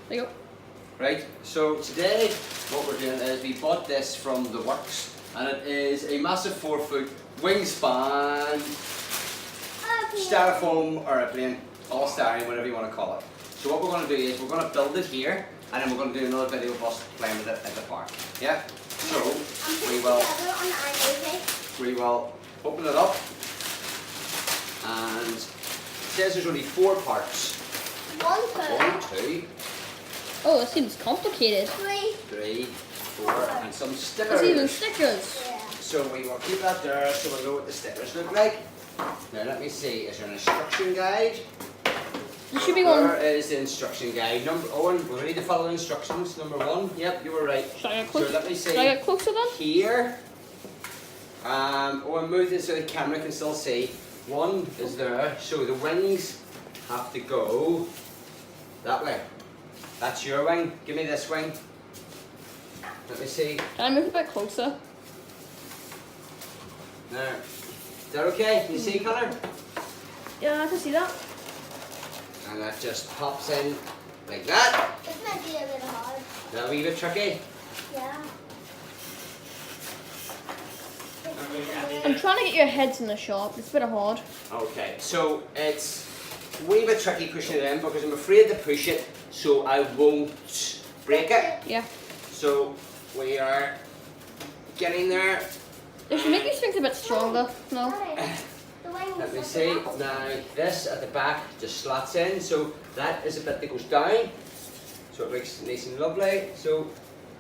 There you go. Right, so today what we're doing is we bought this from the works, and it is a massive 4-foot wingspan styrofoam airplane, all styrene, whatever you want to call it. So what we're going to do is we're going to build it here, and then we're going to do another video of us playing with it at the park. Yeah? So we will open it up, and it says there's only 4 parts. 1, 2. Oh, this seems complicated. 3, 4, and some stickers. There's even stickers. Yeah. So we will keep that there so we'll know what the stickers look like. Now let me see, is there an instruction guide? There should be one. There is the instruction guide. Owen, we need to follow the instructions. Number 1, yep, you were right. Should I get So closer? let me see. Should I get closer then? Here, Owen, move this so the camera can still see. 1 is there, so the wings have to go that way. That's your wing. Give me this wing. Let me see. Can I move a bit closer? There. Is that okay? Can you see, Connor? Yeah, I can see that. And that just pops in like that. This might be a little hard. Is that a wee bit tricky? Yeah. I'm trying to get your heads in the shop. It's a bit hard. Okay, so it's a wee bit tricky pushing it in because I'm afraid to push it so I won't break it. Yeah. So we are getting there. They should make these things a bit stronger. No. Let me see. Now this at the back just slots in, so that is a bit that goes down. So it looks nice and lovely. So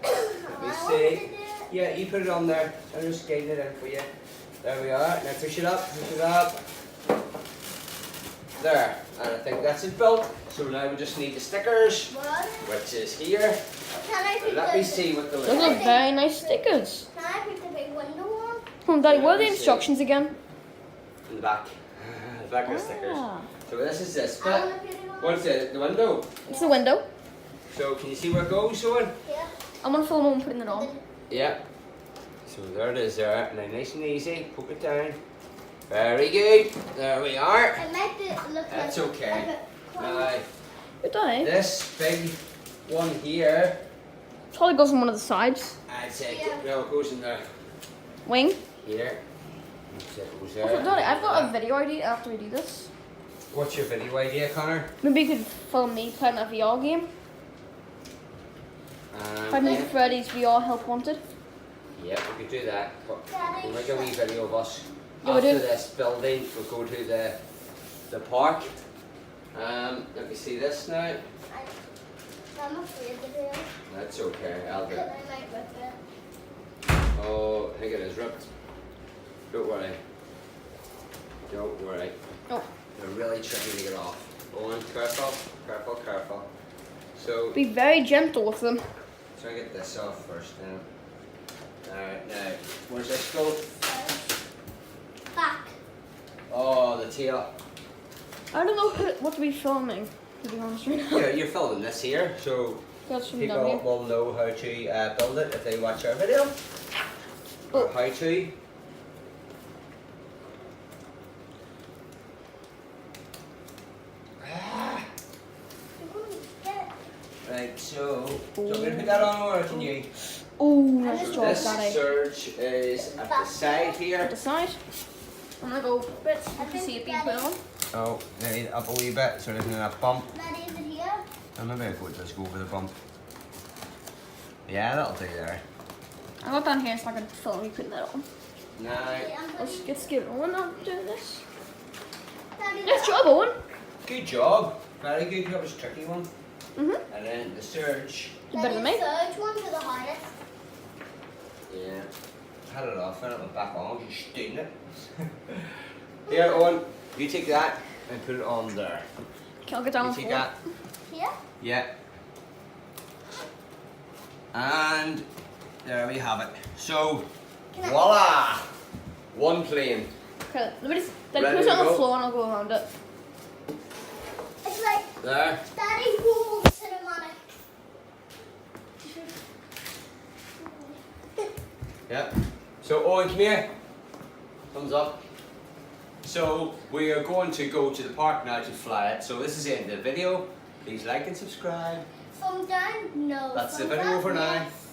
let me see. Yeah, you put it on there. I'm just getting it in for you. There we are. Now push it up, push it up. There. And I think that's it built. So now we just need the stickers, which is here. Let me see what the Those are very nice stickers. Can I put the big window on? Daddy, what are the instructions again? in the back. The back of the stickers. Ah. So this is this I bit. want to put it on. What's it? The window. It's the window. So can you see where it goes, Owen? Yeah. I'm gonna film him putting it on. Yeah. So there it is there. Now nice and easy. Poke it down. Very good. There we are. It might be, look That's like okay. a Now Good day. this big one here. Probably goes on one of the sides. I'd say Yeah. no, it goes in there. Wing. Here. That's it, goes there. Also, Daddy, I've got a video idea after we do this. What's your video idea, Connor? Maybe you could film me playing a VR game. Five Nights at Freddy's VR Help Wanted. Yeah, we could do that. But Daddy, we'll make a wee video of us. Yeah, we After do. this building, we'll go to the park. Let me see this now. I'm afraid to do it. That's okay, I'll do Because it. I might rip it. Oh, I think it is ripped. Don't worry. Don't worry. Oh. They're really tricky to get off. Go on, careful, careful, careful. So, Be very gentle with them. try to get this off first now. Alright, now, where's this go? Back. Oh, the tail. I don't know what to be filming, to be honest right now. You're filming this here, so That's from people W. will know how to build it if they watch our video. Or Oh. how to. You're going to get Right, so do you want me to put that on or can you? Oh, nice So job, this Daddy. surge is at the side here. At the side. I'm gonna go bits. You can see it being put on. Oh, there, up a wee bit so there's not a bump. Daddy, is it here? And maybe I'll just go over the bump. Yeah, that'll do there. I got down here so I can film me putting that on. Now, Yeah, I'm Let's ready. get skip Owen on doing this. Daddy, Nice job, Owen. good job. Very good. That was a tricky one. Mhm. And then the surge. You're better than me. Daddy, surge one to the hardest. Yeah. Had it off and it went back on. You stealing it. Here, Owen, you take that and put it on there. Okay, I'll get down You on take floor. that. Here? Yeah. And there we have it. So, voila! One plane. Okay, let me just then Ready put it to on the go? floor and I'll go around it. It's like There. Daddy Who's cinematic. Yeah. So, Owen, come here. Thumbs up. So, we are going to go to the park now to fly it. So, this is the end of the video. Please like and subscribe. thumbs down, no. That's the thumbs video up, for now. yes.